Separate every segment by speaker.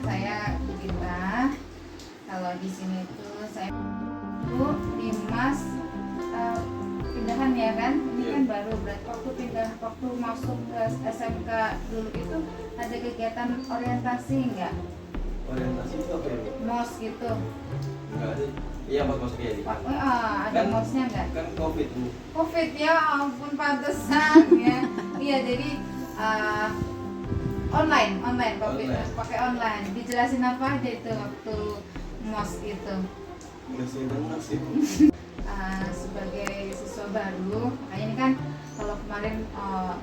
Speaker 1: Saya Bugita. Kalau di sini tuh saya Bu Dimas pindahan ya kan? Ini kan baru berarti waktu masuk ke SMK dulu itu ada kegiatan orientasi enggak?
Speaker 2: Orientasi itu apa ya?
Speaker 1: MOS gitu.
Speaker 2: Enggak ada. Iya, pas masuk ya.
Speaker 1: Ada
Speaker 2: Kan-
Speaker 1: MOS-nya enggak?
Speaker 2: Kan COVID Bu.
Speaker 1: Covid ya ampun pantesan ya. Iya jadi online Covid pakai online. Dijelasin apa aja itu waktu MOS itu?
Speaker 2: Nggak sih dengar sih Bu.
Speaker 1: Sebagai siswa baru, makanya ini kan kalau kemarin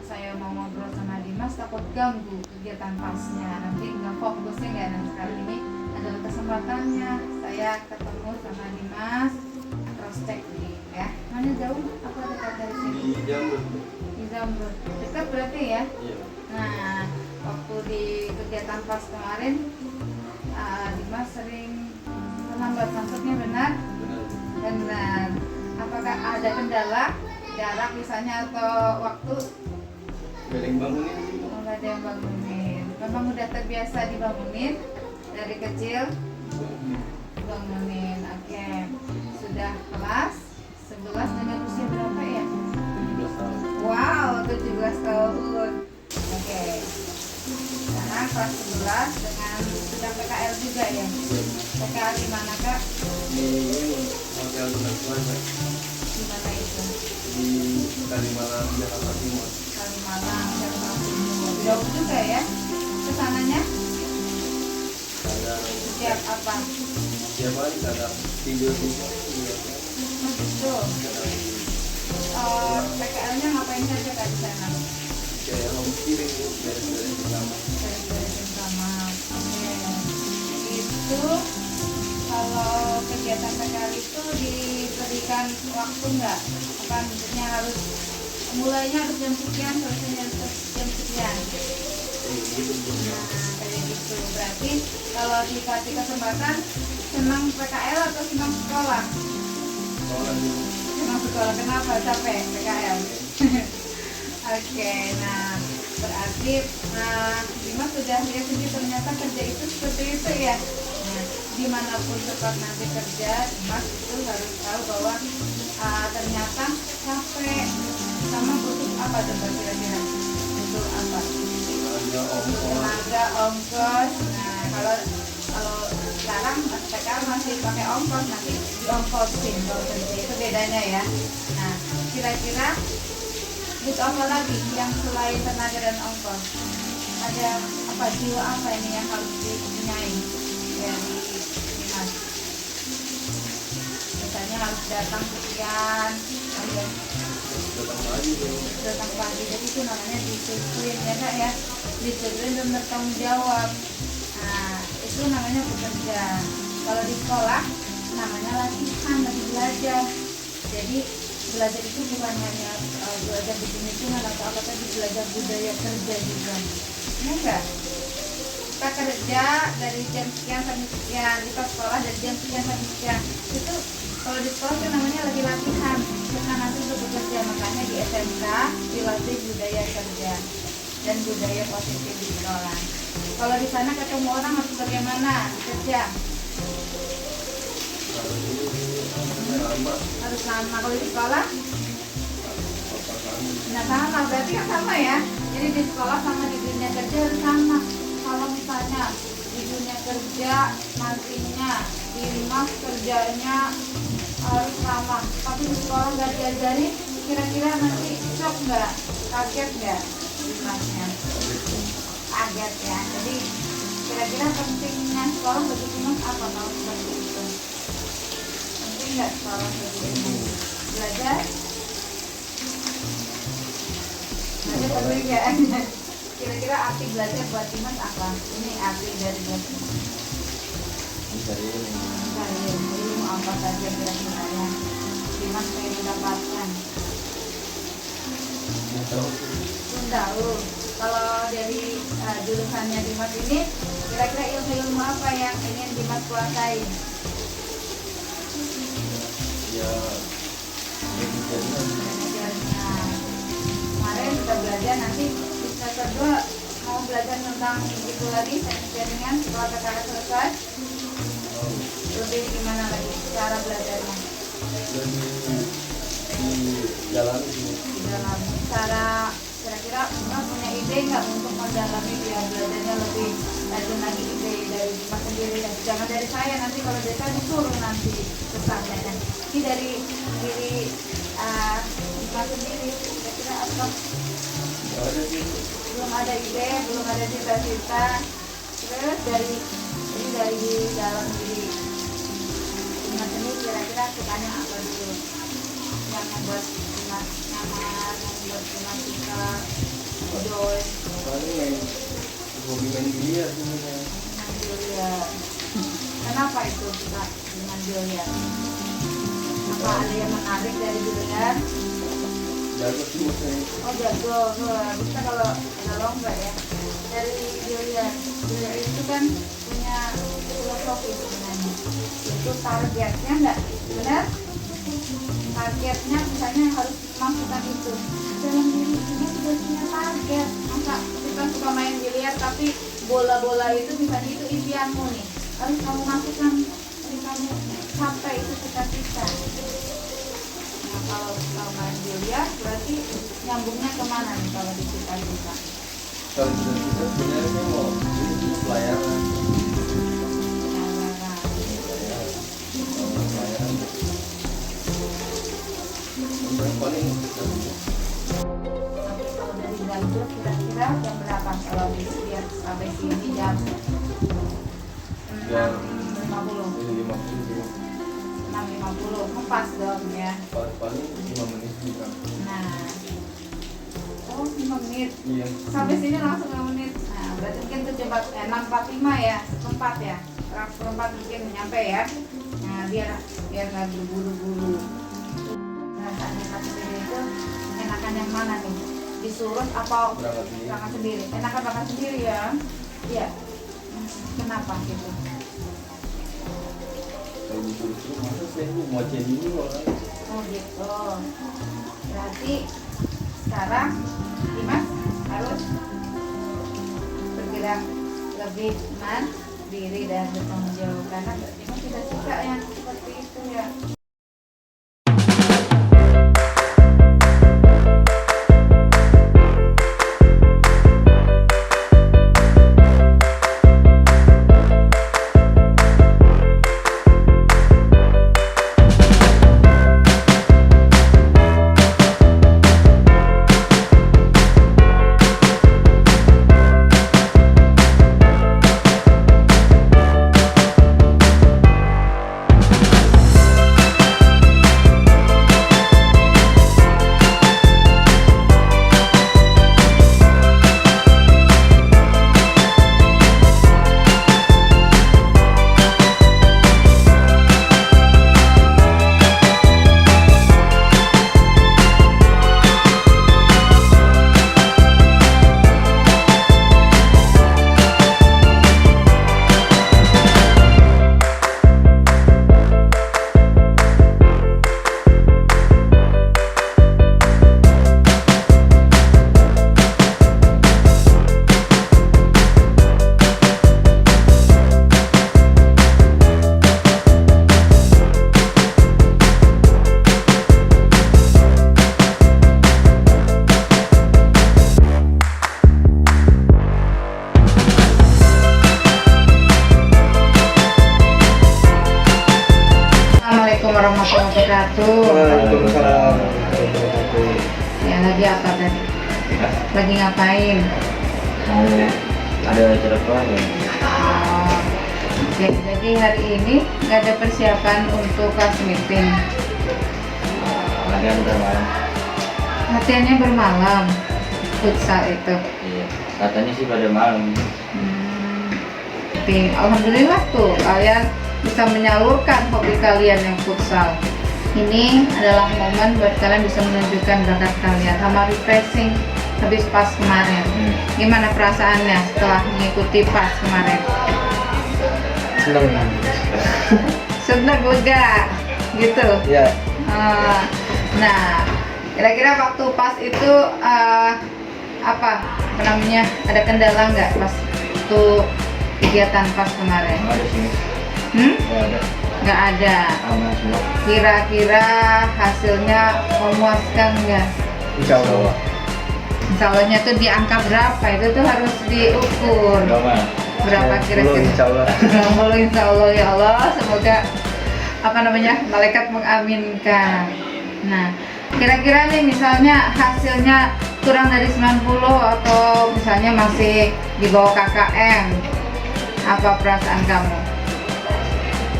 Speaker 1: saya mau ngobrol sama Dimas takut ganggu kegiatan pasnya, nanti nggak fokusnya nggak. Dan sekarang ini adalah kesempatannya saya ketemu sama Dimas, cross check nih ya. Mana jauh? Apa dekat dari sini?
Speaker 2: Di Jamrut.
Speaker 1: Di Zamrud. Dekat berarti ya?
Speaker 2: Iya.
Speaker 1: Nah, waktu di kegiatan pas kemarin, Dimas sering terlambat masuknya, benar?
Speaker 2: Benar.
Speaker 1: Benar. Apakah ada kendala jarak misalnya atau waktu?
Speaker 2: Nggak ada yang bangunin sih Bu.
Speaker 1: Nggak ada yang bangunin. Memang udah terbiasa dibangunin dari kecil. Bangunin. Oke. Sudah kelas 11 dengan usia berapa ya?
Speaker 2: 17 tahun.
Speaker 1: Wow, 17 tahun. Oke. Sekarang kelas 11 dengan sedang PKL juga ya? PKL di mana Kak?
Speaker 2: Di Hotel Gunawan,
Speaker 1: Di mana itu?
Speaker 2: di Kalimalang, Jakarta Timur.
Speaker 1: Kalimalang, Jakarta Timur. Jauh juga ya? Kesananya?
Speaker 2: Kadang
Speaker 1: Setiap apa?
Speaker 2: tiap hari kadang tidur juga. Iya.
Speaker 1: Oh gitu.
Speaker 2: Kadang
Speaker 1: PKL-nya ngapain saja Kak di sana?
Speaker 2: kayak homeschooling Bu, beres-beres di kamar.
Speaker 1: Beres-beresin kamar. Oke. Itu kalau kegiatan PKL itu diberikan waktu nggak? Apa maksudnya harus mulainya harus jam sekian, selesainya jam sekian?
Speaker 2: Gitu Bu.
Speaker 1: Nah, kayak gitu. Berarti kalau dikasih kesempatan, senang PKL atau senang sekolah?
Speaker 2: Sekolah dulu.
Speaker 1: Senang sekolah. Kenapa? Capek PKL? Oke, nah berarti Dimas sudah lihat sendiri ternyata kerja itu seperti itu ya. Nah, dimanapun tempat nanti kerja, Dimas itu harus tahu bahwa ternyata capek sama butuh apa coba kira-kira? Butuh apa?
Speaker 2: Ada ongkos.
Speaker 1: Tenaga, ongkos. Nah, kalau sekarang PKL masih pakai ongkos, nanti diongkosin kalau kerja itu bedanya ya. Nah, kira-kira butuh apa lagi yang selain tenaga dan ongkos? Ada apa, jiwa apa ini yang harus dipunyai dari Dimas? Misalnya harus datang sekian, kemudian
Speaker 2: Datang pagi Bu.
Speaker 1: datang pagi, jadi itu namanya disiplin ya Kak ya, disiplin dan bertanggung jawab. Nah itu namanya bekerja. Kalau di sekolah namanya latihan, lagi belajar. Jadi belajar itu bukan hanya belajar hitung-hitungan atau apa, tapi belajar budaya kerja juga. Ini enggak? Kita kerja dari jam sekian sampai sekian, kita sekolah dari jam sekian sampai sekian. Itu kalau di sekolah itu namanya lagi latihan, karena nanti untuk bekerja. Makanya di SMK dilatih budaya kerja dan budaya positif di sekolah. Kalau di sana ketemu orang harus bagaimana kerja?
Speaker 2: Lama.
Speaker 1: Harus lama. Kalau di sekolah? Nah sama, berarti kan sama ya. Jadi di sekolah sama di dunia kerja harus sama. Kalau misalnya di dunia kerja nantinya Dimas kerjanya harus sama, tapi di sekolah nggak diajari, kira-kira nanti shock nggak? Kaget nggak Dimasnya? Kaget ya. Jadi kira-kira pentingnya sekolah bagi Dimas apa kalau seperti itu? Penting nggak sekolah bagi Dimas? Belajar? Belajar penting nggak? Kira-kira arti belajar buat Dimas apa? Ini arti dari belajar.
Speaker 2: cari ini.
Speaker 1: Cari ilmu apa saja kira-kira yang Dimas pengen dapatkan.
Speaker 2: Nggak tahu sih.
Speaker 1: Belum tahu. Kalau dari jurusannya Dimas ini, kira-kira ilmu apa yang ingin Dimas kuasai?
Speaker 2: Ya manajemen.
Speaker 1: Manajernya. Kemarin kita belajar, nanti di semester 2 mau belajar tentang itu lagi, jaringan setelah kakak selesai. Lebih gimana lagi cara belajarnya?
Speaker 2: Lebih di jalan sih.
Speaker 1: Di dalam cara kira-kira Dimas punya ide nggak untuk mendalami biar belajarnya lebih rajin lagi, ide dari Dimas sendiri, dan jangan dari saya, nanti kalau dari saya disuruh nanti pesannya. Ini dari diri Dimas sendiri, kira-kira apa?
Speaker 2: Nggak ada sih.
Speaker 1: Belum ada ide, belum ada cita-cita. Terus dari dalam diri Dimas sendiri, kira-kira sukanya apa dulu yang membuat Dimas nyaman, membuat Dimas suka joy,
Speaker 2: Paling main hobi main biliar sebenarnya.
Speaker 1: main biliar. Kenapa itu suka dengan biliar? Apa ada yang menarik dari biliar?
Speaker 2: Jago sih maksudnya.
Speaker 1: Oh jago, bisa kalau ada lomba ya. Dari biliar itu kan punya filosofi sebenarnya. Itu targetnya enggak, benar? Targetnya misalnya harus masukkan itu dalam diri ini, sudah punya target. Masa kita suka main biliar tapi bola-bola itu misalnya itu impianmu nih, harus kamu masukkan, harus kamu capai itu cita-cita. Nah kalau main biliar berarti nyambungnya kemana nih kalau di cita-cita?
Speaker 2: Kalau kita sebenarnya saya mau ini pelayaran. Pelayaran. Yang paling
Speaker 1: Kalau dari Ganjur kira-kira jam berapa kalau dilihat sampai sini? Jam 6.50. 6.50 pas dong ya.
Speaker 2: paling 5 menit juga.
Speaker 1: Nah, oh 5 menit
Speaker 2: Iya.
Speaker 1: sampai sini langsung 5 menit. Nah berarti mungkin 6.45 ya, seperempat ya, seperempat mungkin nyampe ya. Nah biar nggak buru-buru. Perasaan Dimas sendiri itu enakan yang mana nih? Disuruh apa
Speaker 2: Berangkat sendiri.
Speaker 1: berangkat sendiri? Enakan berangkat sendiri ya? Iya. Kenapa gitu?
Speaker 2: Kalau disuruh masa saya mau jadi ini orang.
Speaker 1: Oh gitu. Berarti sekarang Dimas harus bergerak lebih mandiri dan bertanggung jawab, karena Dimas tidak suka yang seperti itu ya. warahmatullahi wabarakatuh.
Speaker 2: Waalaikumsalam.
Speaker 1: Ya lagi apa tadi? Lagi ngapain?
Speaker 2: Ada acara apa?
Speaker 1: Oh, oke. Jadi hari ini nggak ada persiapan untuk kelas meeting.
Speaker 2: Latihan bermalam.
Speaker 1: Latihannya bermalam, futsal itu.
Speaker 2: Iya. Katanya sih pada malam.
Speaker 1: Alhamdulillah tuh kalian bisa menyalurkan hobi kalian yang futsal. Ini adalah momen buat kalian bisa menunjukkan bakat kalian sama refreshing habis PAS kemarin. Gimana perasaannya setelah mengikuti PAS kemarin?
Speaker 2: Seneng.
Speaker 1: Seneng juga gitu.
Speaker 2: Ya.
Speaker 1: Nah, kira-kira waktu PAS itu apa namanya, ada kendala nggak pas tuh kegiatan PAS kemarin?
Speaker 2: Nggak ada sini. Nggak ada.
Speaker 1: Nggak ada.
Speaker 2: Aman semua.
Speaker 1: Kira-kira hasilnya memuaskan nggak?
Speaker 2: Insya Allah.
Speaker 1: Insya Allahnya tuh di angka berapa? Itu tuh harus diukur. Berapa kira-kira?
Speaker 2: Insya Allah.
Speaker 1: 90 insya Allah ya Allah. Semoga apa namanya, malaikat mengaminkan. Nah, kira-kira nih misalnya hasilnya kurang dari 90 atau misalnya masih di bawah KKM, apa perasaan kamu?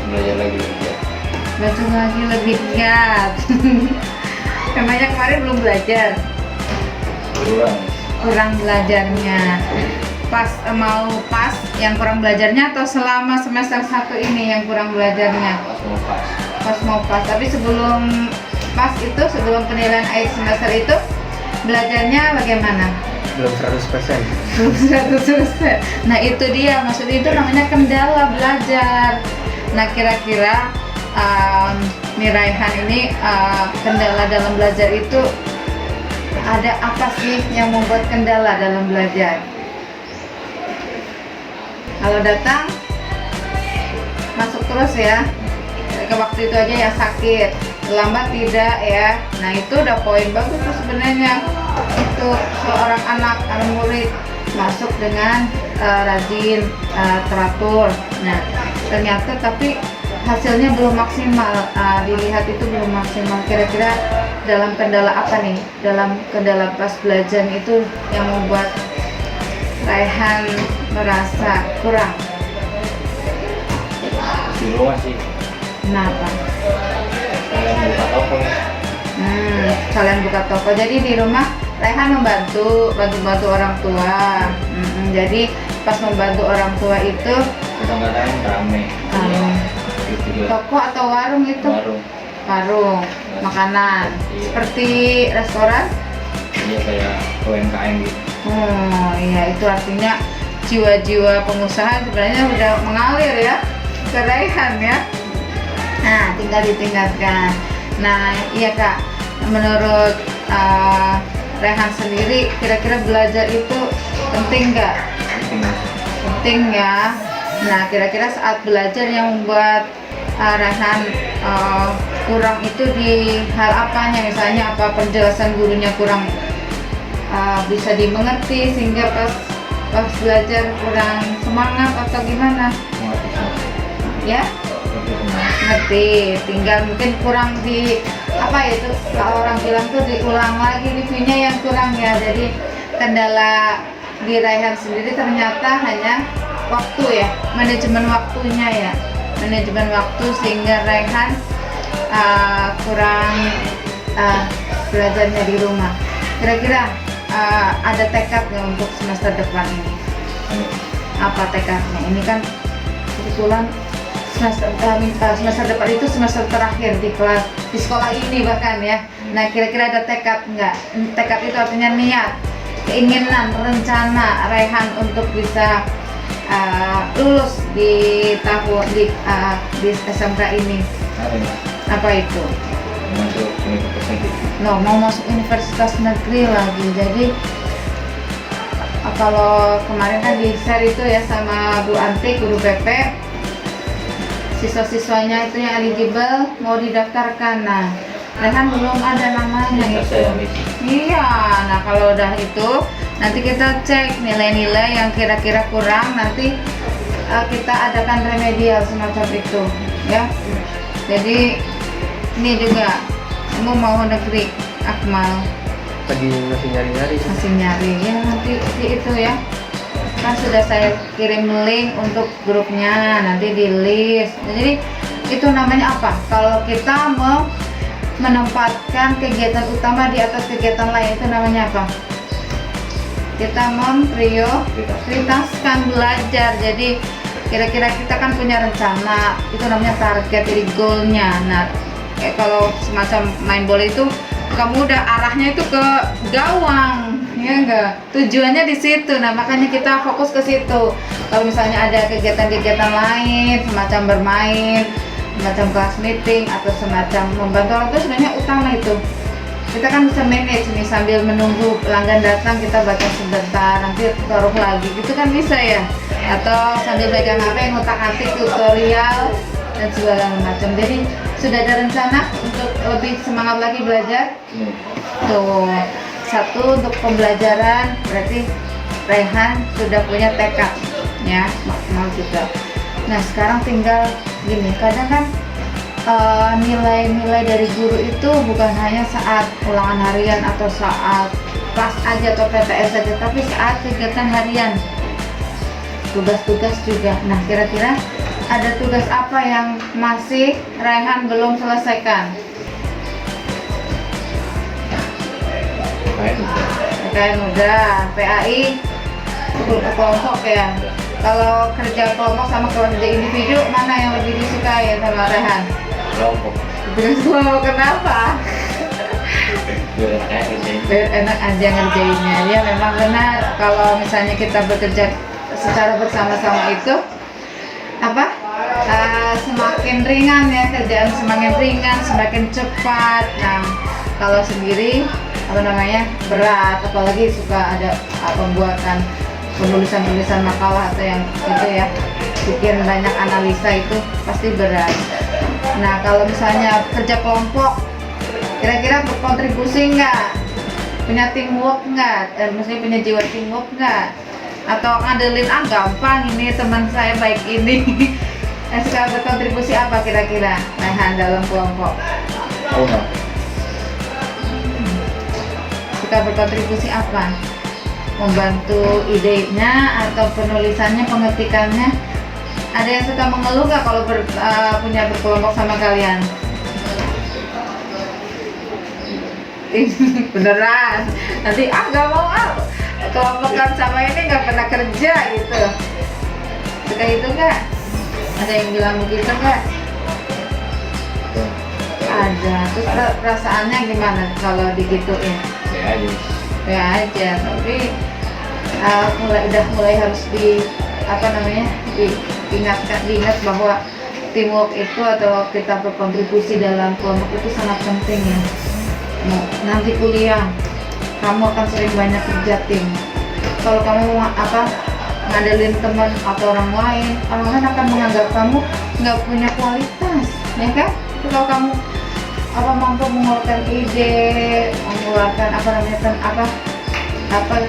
Speaker 2: Belajar lagi lebih giat.
Speaker 1: Belajar lagi lebih giat. Memangnya kemarin belum belajar? Kurang belajarnya. Pas mau PAS yang kurang belajarnya atau selama semester 1 ini yang kurang belajarnya? Pas mau PAS. Tapi sebelum PAS itu, sebelum penilaian akhir semester itu, belajarnya bagaimana?
Speaker 2: Belum 100%.
Speaker 1: Belum 100%. Nah itu dia, maksudnya itu namanya kendala belajar. Nah kira-kira Miraihan ini kendala dalam belajar itu ada apa sih yang membuat kendala dalam belajar? Kalau datang masuk terus ya, ke waktu itu aja ya sakit, lambat tidak ya. Nah itu udah poin bagus tuh sebenarnya. Itu seorang anak murid masuk dengan rajin, teratur. Nah ternyata tapi hasilnya belum maksimal, dilihat itu belum maksimal. Kira-kira dalam kendala apa nih? Dalam kendala pas belajar itu yang membuat Raihan merasa kurang?
Speaker 2: Di rumah sih.
Speaker 1: Kenapa?
Speaker 2: Kalian buka toko.
Speaker 1: Kalian buka toko. Jadi di rumah Raihan bantu orang tua. Jadi pas membantu orang tua itu
Speaker 2: Kadang-kadang rame. Gitu.
Speaker 1: toko atau warung itu?
Speaker 2: Warung.
Speaker 1: Makanan.
Speaker 2: Iya.
Speaker 1: Seperti restoran?
Speaker 2: Iya kayak UMKM gitu.
Speaker 1: Oh iya, itu artinya jiwa-jiwa pengusaha sebenarnya udah mengalir ya ke Raihan ya. Nah, tinggal ditingkatkan. Nah, iya Kak, menurut Raihan sendiri, kira-kira belajar itu penting nggak? Penting ya. Nah, kira-kira saat belajar yang membuat Raihan kurang itu di hal apanya? Misalnya apa penjelasan gurunya kurang bisa dimengerti sehingga pas belajar kurang semangat atau gimana? Ya? Ngerti, tinggal mungkin kurang di apa ya itu kalau orang bilang tuh diulang lagi reviewnya yang kurang ya. Jadi kendala di Raihan sendiri ternyata hanya waktu ya, manajemen waktunya ya, manajemen waktu sehingga Raihan kurang belajarnya di rumah. Kira-kira ada tekad nggak untuk semester depan ini? Apa tekadnya? Ini kan kebetulan semester depan itu semester terakhir di kelas di sekolah ini bahkan ya. Nah kira-kira ada tekad nggak? Tekad itu artinya niat, keinginan, rencana Raihan untuk bisa lulus di tahun di SMK ini. Apa itu?
Speaker 2: Masuk universitas negeri.
Speaker 1: Mau masuk universitas negeri lagi. Jadi kalau kemarin kan di share itu ya sama Bu Anti, guru PP, siswa-siswanya itu yang eligible mau didaftarkan. Nah, Raihan belum ada namanya itu. Iya, nah kalau udah itu nanti kita cek nilai-nilai yang kira-kira kurang, nanti kita adakan remedial semacam itu ya. Jadi ini juga kamu mau negeri Akmal
Speaker 2: Lagi masih nyari-nyari.
Speaker 1: masih nyari ya, nanti itu ya kan sudah saya kirim link untuk grupnya, nanti di list. Jadi itu namanya apa? Kalau kita mau menempatkan kegiatan utama di atas kegiatan lain itu namanya apa? Kita memprioritaskan belajar. Jadi kira-kira kita kan punya rencana, itu namanya target, jadi goalnya. Nah, kayak kalau semacam main bola itu kamu udah arahnya itu ke gawang, ya enggak? Tujuannya di situ. Nah, makanya kita fokus ke situ. Kalau misalnya ada kegiatan-kegiatan lain, semacam bermain, semacam kelas meeting atau semacam membantu orang tua, sebenarnya utama itu. Kita kan bisa manage nih sambil menunggu pelanggan datang, kita baca sebentar, nanti taruh lagi, gitu kan bisa ya. Atau sambil pegang HP ngutak-atik tutorial dan segala macam. Jadi sudah ada rencana untuk lebih semangat lagi belajar. Tuh, satu untuk pembelajaran, berarti Raihan sudah punya tekad ya, maksimal juga. Nah, sekarang tinggal gini, kadang kan nilai-nilai dari guru itu bukan hanya saat ulangan harian atau saat kelas aja atau PTS saja, tapi saat kegiatan harian, tugas-tugas juga. Nah, kira-kira ada tugas apa yang masih Raihan belum selesaikan? PKN udah, PAI kelompok ya. Kalau kerja kelompok sama kerja individu, mana yang lebih disukai sama Raihan?
Speaker 2: Kelompok.
Speaker 1: Tugas kelompok, kenapa? Biar enak aja ngerjainnya. Ya memang benar, kalau misalnya kita bekerja secara bersama-sama itu apa? Semakin ringan ya, kerjaan semakin ringan, semakin cepat. Nah, kalau sendiri apa namanya berat, apalagi suka ada pembuatan penulisan makalah atau yang itu ya, bikin banyak analisa, itu pasti berat. Nah, kalau misalnya kerja kelompok, kira-kira berkontribusi nggak? Punya teamwork nggak? Maksudnya punya jiwa teamwork nggak? Atau ngandelin gampang ini teman saya baik ini. Suka berkontribusi apa kira-kira Raihan dalam kelompok? Suka berkontribusi apa? Membantu idenya atau penulisannya, pengetikannya? Ada yang suka mengeluh nggak kalau punya berkelompok sama kalian? Beneran? Nanti nggak mau kelompokan sama ini nggak pernah kerja gitu. Suka itu nggak? Ada yang bilang begitu nggak? Ada. Terus perasaannya gimana kalau digituin? Ya aja. Tapi mulai harus diingat bahwa teamwork itu atau kita berkontribusi dalam kelompok itu sangat penting ya. Nanti kuliah kamu akan sering banyak kerja tim. Kalau kamu ngandelin teman atau orang lain akan menganggap kamu nggak punya kualitas, ya kan? Kalau kamu mampu mengeluarkan ide, mengeluarkan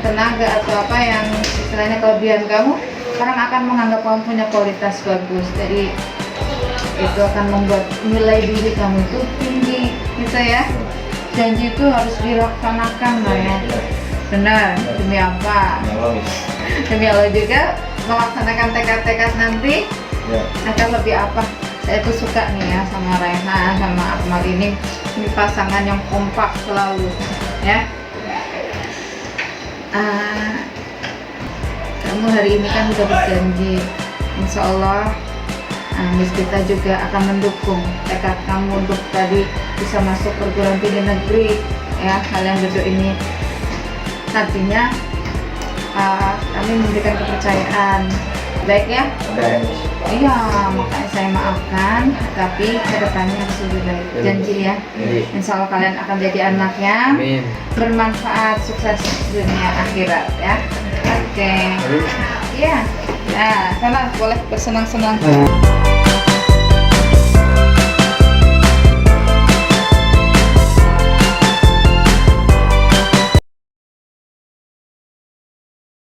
Speaker 1: tenaga atau apa yang istilahnya kelebihan kamu, orang akan menganggap kamu punya kualitas bagus. Jadi itu akan membuat nilai diri kamu itu tinggi, gitu ya. Janji itu harus dilaksanakan lah ya. Benar, demi apa? Demi Allah juga melaksanakan tekad-tekad nanti akan lebih apa. Saya tuh suka nih ya sama Raihan sama Akmal ini pasangan yang kompak selalu ya. Kamu hari ini kan sudah berjanji, insya Allah Miss kita juga akan mendukung tekad kamu untuk tadi bisa masuk perguruan tinggi negeri ya. Kalian berdua ini nantinya kami memberikan kepercayaan, baik ya? Iya, makanya saya maafkan, tapi kedepannya harus lebih baik. Janji ya. Insya Allah kalian akan jadi anak yang bermanfaat, sukses dunia akhirat ya. Oke. Iya. Nah, sana boleh bersenang-senang.